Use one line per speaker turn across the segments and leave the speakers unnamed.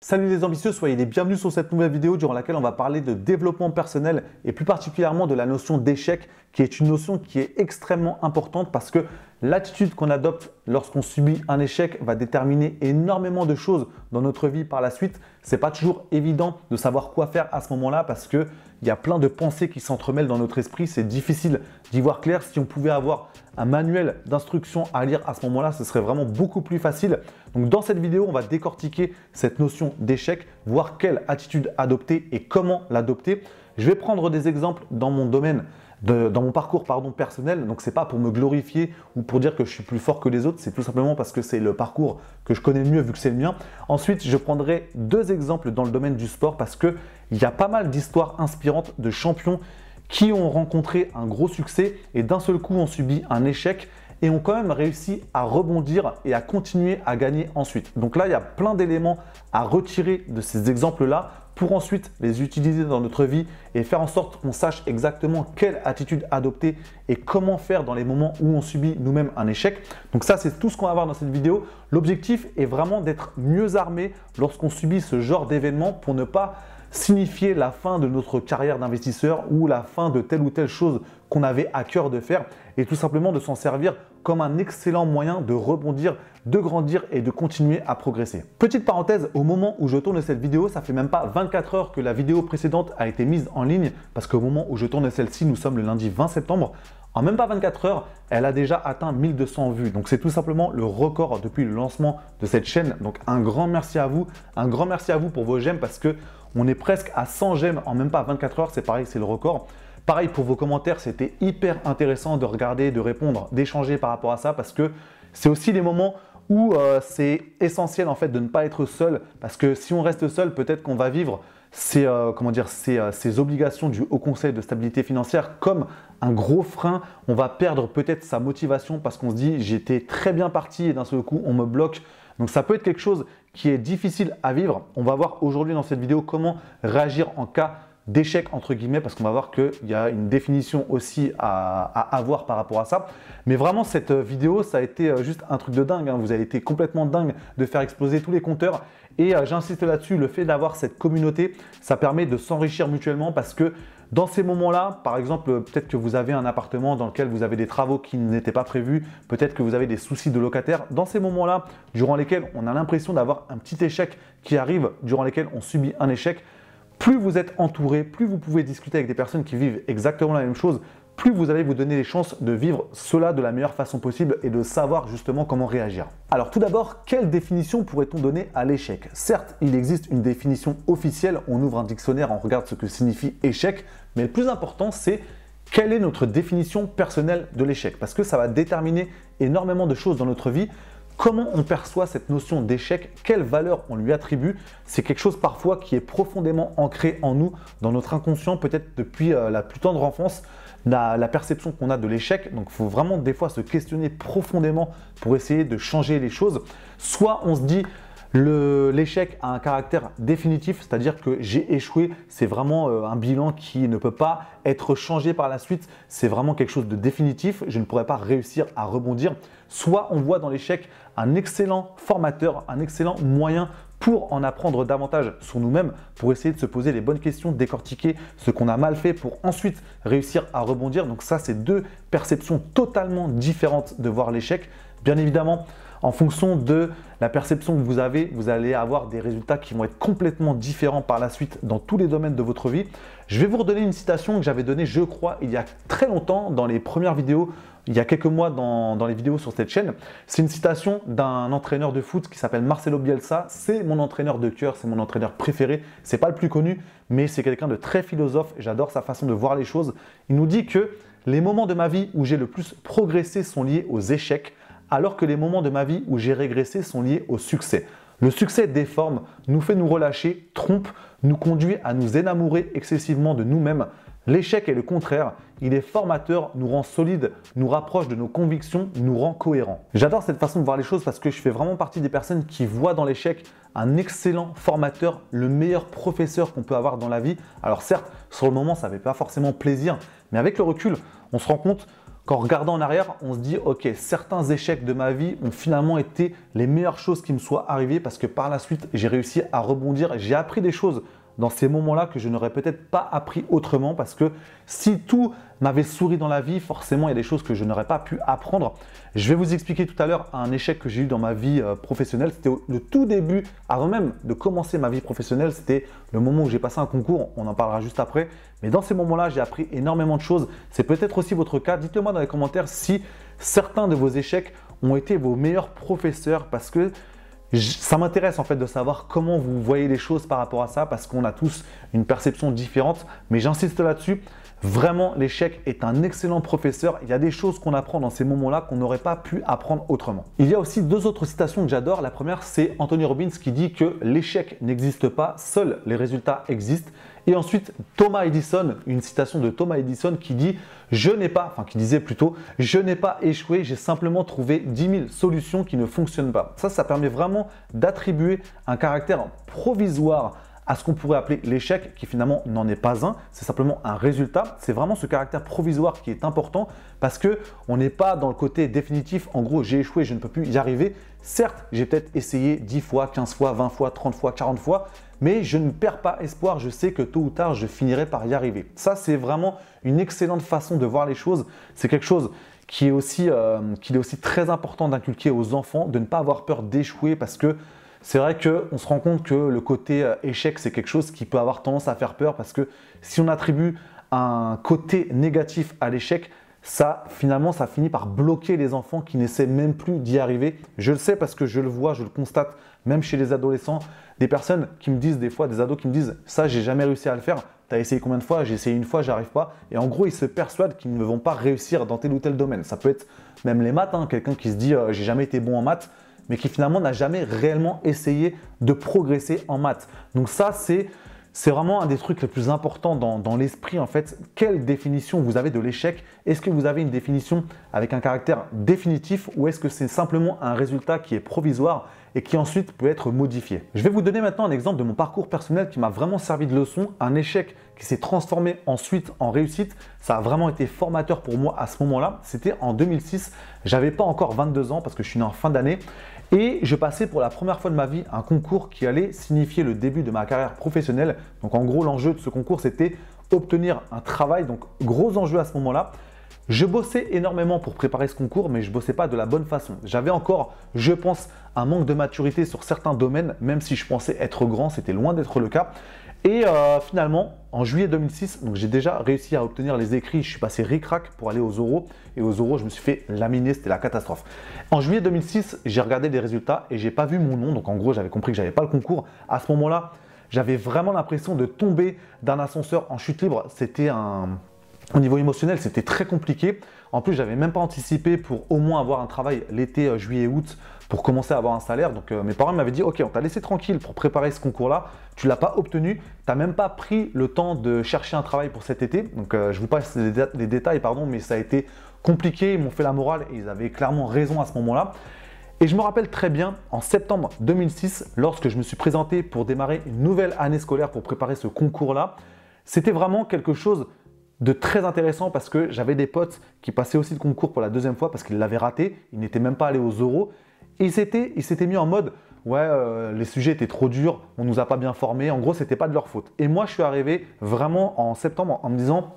Salut les ambitieux, soyez les bienvenus sur cette nouvelle vidéo durant laquelle on va parler de développement personnel et plus particulièrement de la notion d'échec qui est une notion qui est extrêmement importante parce que l'attitude qu'on adopte lorsqu'on subit un échec va déterminer énormément de choses dans notre vie par la suite. C'est pas toujours évident de savoir quoi faire à ce moment-là parce qu'il y a plein de pensées qui s'entremêlent dans notre esprit. C'est difficile d'y voir clair. Si on pouvait avoir un manuel d'instruction à lire à ce moment-là, ce serait vraiment beaucoup plus facile. Donc dans cette vidéo, on va décortiquer cette notion d'échec, voir quelle attitude adopter et comment l'adopter. Je vais prendre des exemples dans mon domaine, dans mon parcours personnel. Donc ce n'est pas pour me glorifier ou pour dire que je suis plus fort que les autres, c'est tout simplement parce que c'est le parcours que je connais mieux vu que c'est le mien. Ensuite, je prendrai deux exemples dans le domaine du sport parce qu'il y a pas mal d'histoires inspirantes de champions qui ont rencontré un gros succès et d'un seul coup ont subi un échec et ont quand même réussi à rebondir et à continuer à gagner ensuite. Donc là, il y a plein d'éléments à retirer de ces exemples-là pour ensuite les utiliser dans notre vie et faire en sorte qu'on sache exactement quelle attitude adopter et comment faire dans les moments où on subit nous-mêmes un échec. Donc ça, c'est tout ce qu'on va voir dans cette vidéo. L'objectif est vraiment d'être mieux armé lorsqu'on subit ce genre d'événement pour ne pas signifier la fin de notre carrière d'investisseur ou la fin de telle ou telle chose qu'on avait à cœur de faire et tout simplement de s'en servir comme un excellent moyen de rebondir, de grandir et de continuer à progresser. Petite parenthèse, au moment où je tourne cette vidéo, ça fait même pas 24 heures que la vidéo précédente a été mise en ligne parce qu'au moment où je tourne celle-ci, nous sommes le lundi 20 septembre. En même pas 24 heures, elle a déjà atteint 1200 vues. Donc c'est tout simplement le record depuis le lancement de cette chaîne. Donc un grand merci à vous. Un grand merci à vous pour vos j'aime parce que on est presque à 100 j'aime en même pas 24 heures. C'est pareil, c'est le record. Pareil pour vos commentaires, c'était hyper intéressant de regarder, de répondre, d'échanger par rapport à ça parce que c'est aussi les moments où c'est essentiel en fait de ne pas être seul parce que si on reste seul, peut-être qu'on va vivre ces obligations du Haut Conseil de stabilité financière comme un gros frein. On va perdre peut-être sa motivation parce qu'on se dit j'étais très bien parti et d'un seul coup on me bloque. Donc ça peut être quelque chose qui est difficile à vivre. On va voir aujourd'hui dans cette vidéo comment réagir en cas d'échec entre guillemets parce qu'on va voir qu'il y a une définition aussi à avoir par rapport à ça. Mais vraiment cette vidéo ça a été juste un truc de dingue, hein. Vous avez été complètement dingue de faire exploser tous les compteurs et j'insiste là-dessus, le fait d'avoir cette communauté ça permet de s'enrichir mutuellement parce que dans ces moments-là, par exemple, peut-être que vous avez un appartement dans lequel vous avez des travaux qui n'étaient pas prévus, peut-être que vous avez des soucis de locataire. Dans ces moments-là, durant lesquels on a l'impression d'avoir un petit échec qui arrive, durant lesquels on subit un échec, plus vous êtes entouré, plus vous pouvez discuter avec des personnes qui vivent exactement la même chose, plus vous allez vous donner les chances de vivre cela de la meilleure façon possible et de savoir justement comment réagir. Alors tout d'abord, quelle définition pourrait-on donner à l'échec? Certes, il existe une définition officielle, on ouvre un dictionnaire, on regarde ce que signifie échec, mais le plus important c'est quelle est notre définition personnelle de l'échec parce que ça va déterminer énormément de choses dans notre vie. Comment on perçoit cette notion d'échec, quelle valeur on lui attribue, c'est quelque chose parfois qui est profondément ancré en nous, dans notre inconscient, peut-être depuis la plus tendre enfance, la perception qu'on a de l'échec. Donc il faut vraiment des fois se questionner profondément pour essayer de changer les choses. Soit on se dit l'échec a un caractère définitif, c'est-à-dire que j'ai échoué, c'est vraiment un bilan qui ne peut pas être changé par la suite, c'est vraiment quelque chose de définitif, je ne pourrais pas réussir à rebondir. Soit on voit dans l'échec un excellent formateur, un excellent moyen pour en apprendre davantage sur nous-mêmes, pour essayer de se poser les bonnes questions, décortiquer ce qu'on a mal fait pour ensuite réussir à rebondir. Donc ça, c'est deux perceptions totalement différentes de voir l'échec. Bien évidemment, en fonction de la perception que vous avez, vous allez avoir des résultats qui vont être complètement différents par la suite dans tous les domaines de votre vie. Je vais vous redonner une citation que j'avais donnée, je crois, il y a très longtemps dans les premières vidéos, il y a quelques mois dans les vidéos sur cette chaîne. C'est une citation d'un entraîneur de foot qui s'appelle Marcelo Bielsa. C'est mon entraîneur de cœur, c'est mon entraîneur préféré. C'est pas le plus connu, mais c'est quelqu'un de très philosophe. J'adore sa façon de voir les choses. Il nous dit que les moments de ma vie où j'ai le plus progressé sont liés aux échecs, alors que les moments de ma vie où j'ai régressé sont liés au succès. Le succès déforme, nous fait nous relâcher, trompe, nous conduit à nous énamorer excessivement de nous-mêmes. L'échec est le contraire, il est formateur, nous rend solides, nous rapproche de nos convictions, nous rend cohérents. J'adore cette façon de voir les choses parce que je fais vraiment partie des personnes qui voient dans l'échec un excellent formateur, le meilleur professeur qu'on peut avoir dans la vie. Alors certes, sur le moment, ça ne fait pas forcément plaisir, mais avec le recul, on se rend compte qu'en regardant en arrière, on se dit ok, certains échecs de ma vie ont finalement été les meilleures choses qui me soient arrivées parce que par la suite, j'ai réussi à rebondir, j'ai appris des choses dans ces moments-là que je n'aurais peut-être pas appris autrement parce que si tout m'avait souri dans la vie, forcément, il y a des choses que je n'aurais pas pu apprendre. Je vais vous expliquer tout à l'heure un échec que j'ai eu dans ma vie professionnelle. C'était le tout début, avant même de commencer ma vie professionnelle, c'était le moment où j'ai passé un concours, on en parlera juste après. Mais dans ces moments-là, j'ai appris énormément de choses. C'est peut-être aussi votre cas. Dites-le moi dans les commentaires si certains de vos échecs ont été vos meilleurs professeurs parce que ça m'intéresse en fait de savoir comment vous voyez les choses par rapport à ça parce qu'on a tous une perception différente. Mais j'insiste là-dessus. Vraiment, l'échec est un excellent professeur. Il y a des choses qu'on apprend dans ces moments-là qu'on n'aurait pas pu apprendre autrement. Il y a aussi deux autres citations que j'adore. La première, c'est Anthony Robbins qui dit que l'échec n'existe pas, seuls les résultats existent. Et ensuite, Thomas Edison, une citation de Thomas Edison qui dit « Je n'ai pas échoué, j'ai simplement trouvé 10 000 solutions qui ne fonctionnent pas ». Ça permet vraiment d'attribuer un caractère provisoire à ce qu'on pourrait appeler l'échec, qui finalement n'en est pas un, c'est simplement un résultat. C'est vraiment ce caractère provisoire qui est important parce qu'on n'est pas dans le côté définitif, en gros j'ai échoué, je ne peux plus y arriver. Certes, j'ai peut-être essayé 10 fois, 15 fois, 20 fois, 30 fois, 40 fois, mais je ne perds pas espoir, je sais que tôt ou tard, je finirai par y arriver. Ça, c'est vraiment une excellente façon de voir les choses. C'est quelque chose qu'il est aussi très important d'inculquer aux enfants, de ne pas avoir peur d'échouer parce que c'est vrai qu'on se rend compte que le côté échec, c'est quelque chose qui peut avoir tendance à faire peur parce que si on attribue un côté négatif à l'échec, finalement, ça finit par bloquer les enfants qui n'essaient même plus d'y arriver. Je le sais parce que je le vois, je le constate, même chez les adolescents, des personnes qui me disent des fois, des ados qui me disent « ça, j'ai jamais réussi à le faire, t'as essayé combien de fois? J'ai essayé une fois, j'arrive pas. » Et en gros, ils se persuadent qu'ils ne vont pas réussir dans tel ou tel domaine. Ça peut être même les maths, hein, quelqu'un qui se dit « j'ai jamais été bon en maths », mais qui finalement n'a jamais réellement essayé de progresser en maths. Donc ça, c'est vraiment un des trucs les plus importants dans l'esprit en fait. Quelle définition vous avez de l'échec? Est-ce que vous avez une définition avec un caractère définitif ou est-ce que c'est simplement un résultat qui est provisoire et qui ensuite peut être modifié? Je vais vous donner maintenant un exemple de mon parcours personnel qui m'a vraiment servi de leçon, un échec qui s'est transformé ensuite en réussite. Ça a vraiment été formateur pour moi à ce moment-là. C'était en 2006. J'avais pas encore 22 ans parce que je suis né en fin d'année. Et je passais pour la première fois de ma vie un concours qui allait signifier le début de ma carrière professionnelle. Donc en gros, l'enjeu de ce concours, c'était obtenir un travail. Donc gros enjeu à ce moment-là. Je bossais énormément pour préparer ce concours, mais je ne bossais pas de la bonne façon. J'avais encore, je pense, un manque de maturité sur certains domaines, même si je pensais être grand, c'était loin d'être le cas. Et finalement, en juillet 2006, donc j'ai déjà réussi à obtenir les écrits. Je suis passé ric-rac pour aller aux oraux. Et aux oraux, je me suis fait laminer, c'était la catastrophe. En juillet 2006, j'ai regardé les résultats et j'ai pas vu mon nom. Donc en gros, j'avais compris que j'avais pas le concours. À ce moment-là, j'avais vraiment l'impression de tomber d'un ascenseur en chute libre. Au niveau émotionnel, c'était très compliqué. En plus, je n'avais même pas anticipé pour au moins avoir un travail l'été, juillet-août, pour commencer à avoir un salaire. Donc mes parents m'avaient dit « Ok, on t'a laissé tranquille pour préparer ce concours-là. Tu ne l'as pas obtenu. Tu n'as même pas pris le temps de chercher un travail pour cet été. » Donc je vous passe les détails, mais ça a été compliqué. Ils m'ont fait la morale et ils avaient clairement raison à ce moment-là. Et je me rappelle très bien, en septembre 2006, lorsque je me suis présenté pour démarrer une nouvelle année scolaire pour préparer ce concours-là, c'était vraiment quelque chose de très intéressant parce que j'avais des potes qui passaient aussi le concours pour la deuxième fois parce qu'ils l'avaient raté, ils n'étaient même pas allés aux oraux et ils s'étaient mis en mode ouais les sujets étaient trop durs, on nous a pas bien formés, en gros c'était pas de leur faute. Et moi je suis arrivé vraiment en septembre en me disant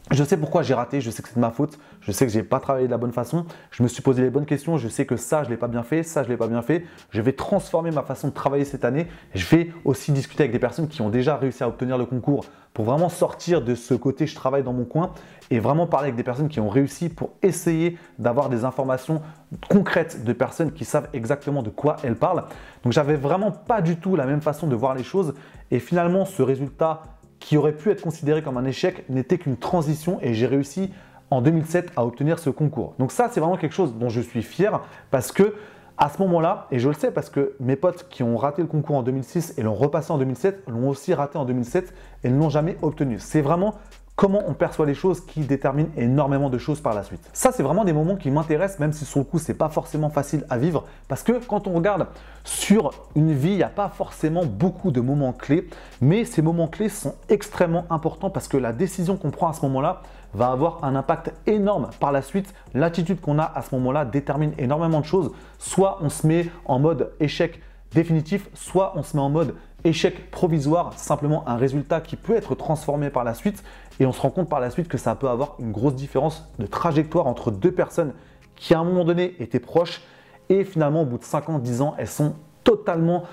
je sais pourquoi j'ai raté, je sais que c'est de ma faute, je sais que je n'ai pas travaillé de la bonne façon, je me suis posé les bonnes questions, je sais que ça je ne l'ai pas bien fait, ça je ne l'ai pas bien fait, je vais transformer ma façon de travailler cette année, je vais aussi discuter avec des personnes qui ont déjà réussi à obtenir le concours pour vraiment sortir de ce côté je travaille dans mon coin et vraiment parler avec des personnes qui ont réussi pour essayer d'avoir des informations concrètes de personnes qui savent exactement de quoi elles parlent. Donc j'avais vraiment pas du tout la même façon de voir les choses et finalement ce résultat qui aurait pu être considéré comme un échec n'était qu'une transition et j'ai réussi en 2007 à obtenir ce concours. Donc ça, c'est vraiment quelque chose dont je suis fier parce que à ce moment-là, et je le sais parce que mes potes qui ont raté le concours en 2006 et l'ont repassé en 2007, l'ont aussi raté en 2007 et ne l'ont jamais obtenu. C'est vraiment comment on perçoit les choses qui détermine énormément de choses par la suite. Ça, c'est vraiment des moments qui m'intéressent, même si sur le coup, c'est pas forcément facile à vivre parce que quand on regarde sur une vie, il n'y a pas forcément beaucoup de moments clés, mais ces moments clés sont extrêmement importants parce que la décision qu'on prend à ce moment-là va avoir un impact énorme par la suite. L'attitude qu'on a à ce moment-là détermine énormément de choses. Soit on se met en mode échec définitif, soit on se met en mode échec provisoire, simplement un résultat qui peut être transformé par la suite. Et on se rend compte par la suite que ça peut avoir une grosse différence de trajectoire entre deux personnes qui à un moment donné étaient proches et finalement au bout de 5 ans, 10 ans, elles sont totalement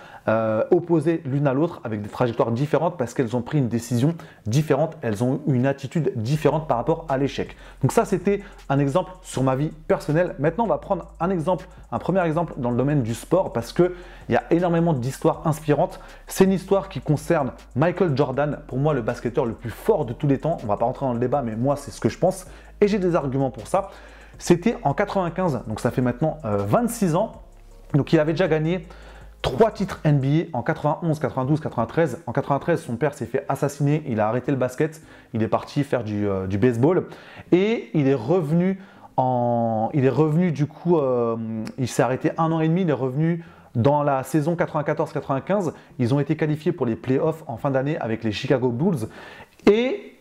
opposées l'une à l'autre avec des trajectoires différentes parce qu'elles ont pris une décision différente, elles ont eu une attitude différente par rapport à l'échec. Donc ça, c'était un exemple sur ma vie personnelle. Maintenant, on va prendre un premier exemple dans le domaine du sport parce qu'il y a énormément d'histoires inspirantes. C'est une histoire qui concerne Michael Jordan, pour moi le basketteur le plus fort de tous les temps. On ne va pas rentrer dans le débat, mais moi, c'est ce que je pense et j'ai des arguments pour ça. C'était en 95, donc ça fait maintenant 26 ans. Donc il avait déjà gagné 3 titres NBA en 91, 92, 93. En 93, son père s'est fait assassiner, il a arrêté le basket, il est parti faire du baseball et il est revenu du coup, il s'est arrêté 1 an et demi, il est revenu dans la saison 94-95. Ils ont été qualifiés pour les playoffs en fin d'année avec les Chicago Bulls et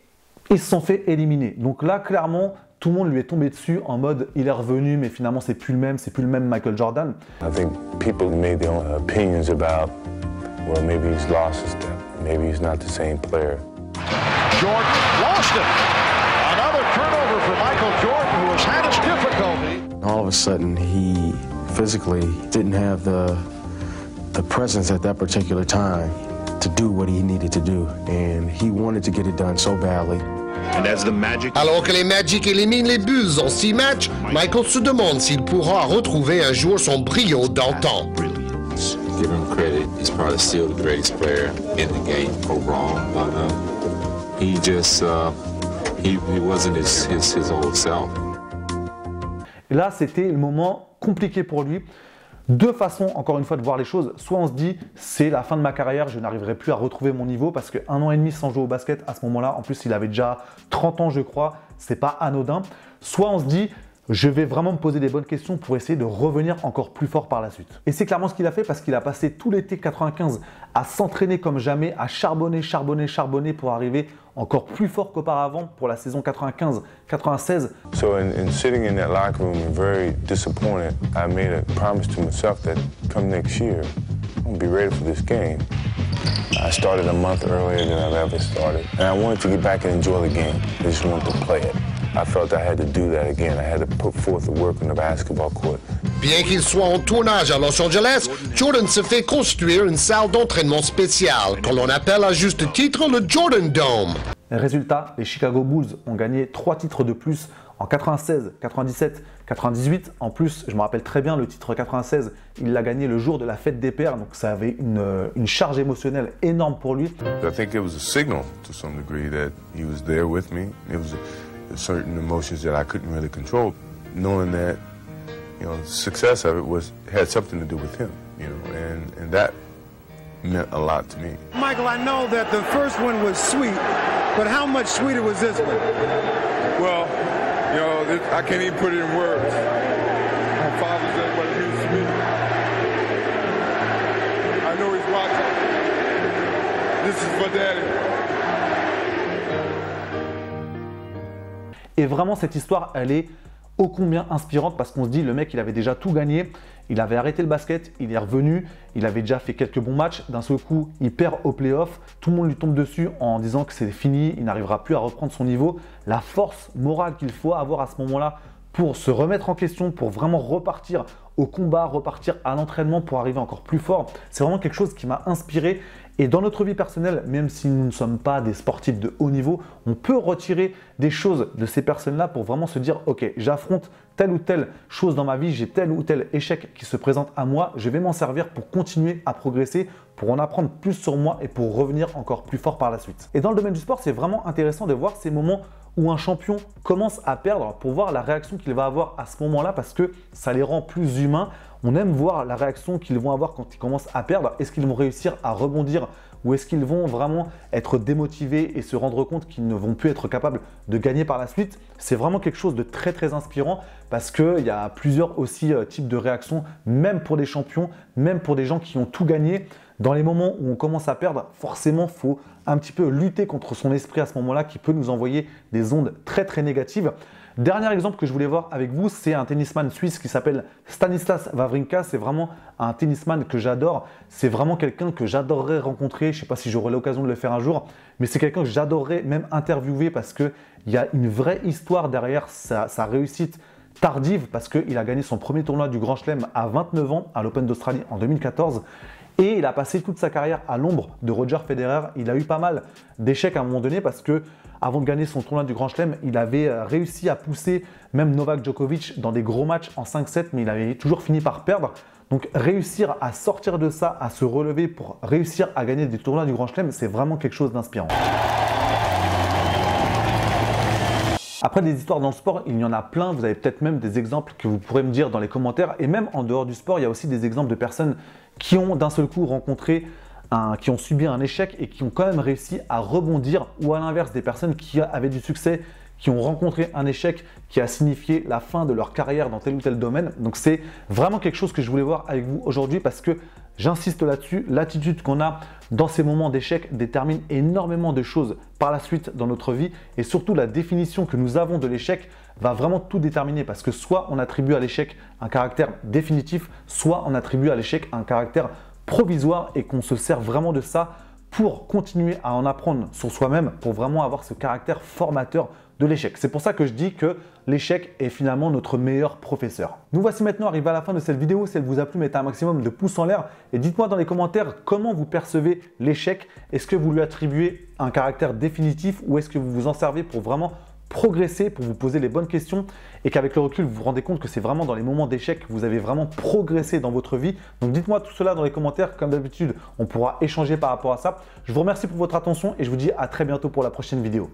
ils se sont fait éliminer. Donc là, clairement, tout le monde lui est tombé dessus en mode il est revenu, mais finalement c'est plus le même Michael Jordan.
I think people made their own opinions about, well, maybe he's lost his step, maybe he's not the same player.
Jordan lost it. Another turnover for Michael Jordan, who has had his difficulty.
All of a sudden, he physically didn't have the presence at that particular time to do what he needed to do, and he wanted to get it done so badly.
Alors que les Magic éliminent les Bulls en 6 matchs, Michael se demande s'il pourra retrouver un jour son brio d'antan.
Give him credit. He's probably still the greatest player in the game overall. He just he wasn't his old self.
Et là, c'était le moment compliqué pour lui. Deux façons, encore une fois, de voir les choses. Soit on se dit, c'est la fin de ma carrière, je n'arriverai plus à retrouver mon niveau parce qu'un an et demi sans jouer au basket, à ce moment-là, en plus, il avait déjà 30 ans, je crois, c'est pas anodin. Soit on se dit, je vais vraiment me poser des bonnes questions pour essayer de revenir encore plus fort par la suite. Et c'est clairement ce qu'il a fait parce qu'il a passé tout l'été 95 à s'entraîner comme jamais, à charbonner pour arriver encore plus fort qu'auparavant pour la saison 95-96.
So in sitting in that locker room and very disappointed, I made a promise to myself that come next year, I'm going to be ready for this game. I started a month earlier than I've ever started, and I wanted to get back and enjoy the game. I just wanted to play it. I felt I had to do that again. I had to put forth the work on the basketball court.
Bien qu'il soit en tournage à Los Angeles, Jordan se fait construire une salle d'entraînement spéciale, que l'on appelle à juste titre le Jordan Dome.
Résultat, les Chicago Bulls ont gagné 3 titres de plus en 96, 97, 98. En plus, je me rappelle très bien, le titre 96, il l'a gagné le jour de la fête des pères, donc ça avait une charge émotionnelle énorme pour lui.
I think it was a signal to some degree that he was there with me. It was certain emotions that I couldn't really control, knowing that, you know, the success of it had something to do with him, you know, and that meant a lot to me.
Michael, I know that the first one was sweet, but how much sweeter was this one?
Well, you know, I can't even put it in words. My father said what it means to me. I know he's watching. This is for Daddy.
Et vraiment, cette histoire, elle est ô combien inspirante parce qu'on se dit, le mec, il avait déjà tout gagné, il avait arrêté le basket, il est revenu, il avait déjà fait quelques bons matchs. D'un seul coup, il perd au playoff, tout le monde lui tombe dessus en disant que c'est fini, il n'arrivera plus à reprendre son niveau. La force morale qu'il faut avoir à ce moment-là pour se remettre en question, pour vraiment repartir au combat, repartir à l'entraînement pour arriver encore plus fort, c'est vraiment quelque chose qui m'a inspiré. Et dans notre vie personnelle, même si nous ne sommes pas des sportifs de haut niveau, on peut retirer des choses de ces personnes-là pour vraiment se dire « Ok, j'affronte telle ou telle chose dans ma vie, j'ai tel ou tel échec qui se présente à moi, je vais m'en servir pour continuer à progresser, pour en apprendre plus sur moi et pour revenir encore plus fort par la suite. » Et dans le domaine du sport, c'est vraiment intéressant de voir ces moments où un champion commence à perdre pour voir la réaction qu'il va avoir à ce moment-là parce que ça les rend plus humains. On aime voir la réaction qu'ils vont avoir quand ils commencent à perdre. Est-ce qu'ils vont réussir à rebondir ou est-ce qu'ils vont vraiment être démotivés et se rendre compte qu'ils ne vont plus être capables de gagner par la suite? C'est vraiment quelque chose de très très inspirant parce qu'il y a plusieurs aussi types de réactions, même pour des champions, même pour des gens qui ont tout gagné. dans les moments où on commence à perdre, forcément, il faut un petit peu lutter contre son esprit à ce moment-là qui peut nous envoyer des ondes très très négatives. Dernier exemple que je voulais voir avec vous, c'est un tennisman suisse qui s'appelle Stanislas Wawrinka. C'est vraiment un tennisman que j'adore. C'est vraiment quelqu'un que j'adorerais rencontrer. Je ne sais pas si j'aurai l'occasion de le faire un jour, mais c'est quelqu'un que j'adorerais même interviewer parce qu'il y a une vraie histoire derrière sa réussite tardive parce qu'il a gagné son premier tournoi du Grand Chelem à 29 ans à l'Open d'Australie en 2014. Et il a passé toute sa carrière à l'ombre de Roger Federer. Il a eu pas mal d'échecs à un moment donné parce que avant de gagner son tournoi du Grand Chelem, il avait réussi à pousser même Novak Djokovic dans des gros matchs en 5-7, mais il avait toujours fini par perdre. Donc réussir à sortir de ça, à se relever pour réussir à gagner des tournois du Grand Chelem, c'est vraiment quelque chose d'inspirant. Après, des histoires dans le sport, il y en a plein. Vous avez peut-être même des exemples que vous pourrez me dire dans les commentaires. Et même en dehors du sport, il y a aussi des exemples de personnes qui ont d'un seul coup rencontré, qui ont subi un échec et qui ont quand même réussi à rebondir. Ou à l'inverse, des personnes qui avaient du succès, qui ont rencontré un échec qui a signifié la fin de leur carrière dans tel ou tel domaine. Donc c'est vraiment quelque chose que je voulais voir avec vous aujourd'hui parce que j'insiste là-dessus, l'attitude qu'on a dans ces moments d'échec détermine énormément de choses par la suite dans notre vie et surtout la définition que nous avons de l'échec va vraiment tout déterminer parce que soit on attribue à l'échec un caractère définitif, soit on attribue à l'échec un caractère provisoire et qu'on se sert vraiment de ça pour continuer à en apprendre sur soi-même, pour vraiment avoir ce caractère formateur de l'échec. C'est pour ça que je dis que l'échec est finalement notre meilleur professeur. Nous voici maintenant arrivés à la fin de cette vidéo. Si elle vous a plu, mettez un maximum de pouces en l'air et dites-moi dans les commentaires comment vous percevez l'échec. Est-ce que vous lui attribuez un caractère définitif ou est-ce que vous vous en servez pour vraiment progresser, pour vous poser les bonnes questions et qu'avec le recul, vous vous rendez compte que c'est vraiment dans les moments d'échec que vous avez vraiment progressé dans votre vie. Donc dites-moi tout cela dans les commentaires. Comme d'habitude, on pourra échanger par rapport à ça. Je vous remercie pour votre attention et je vous dis à très bientôt pour la prochaine vidéo.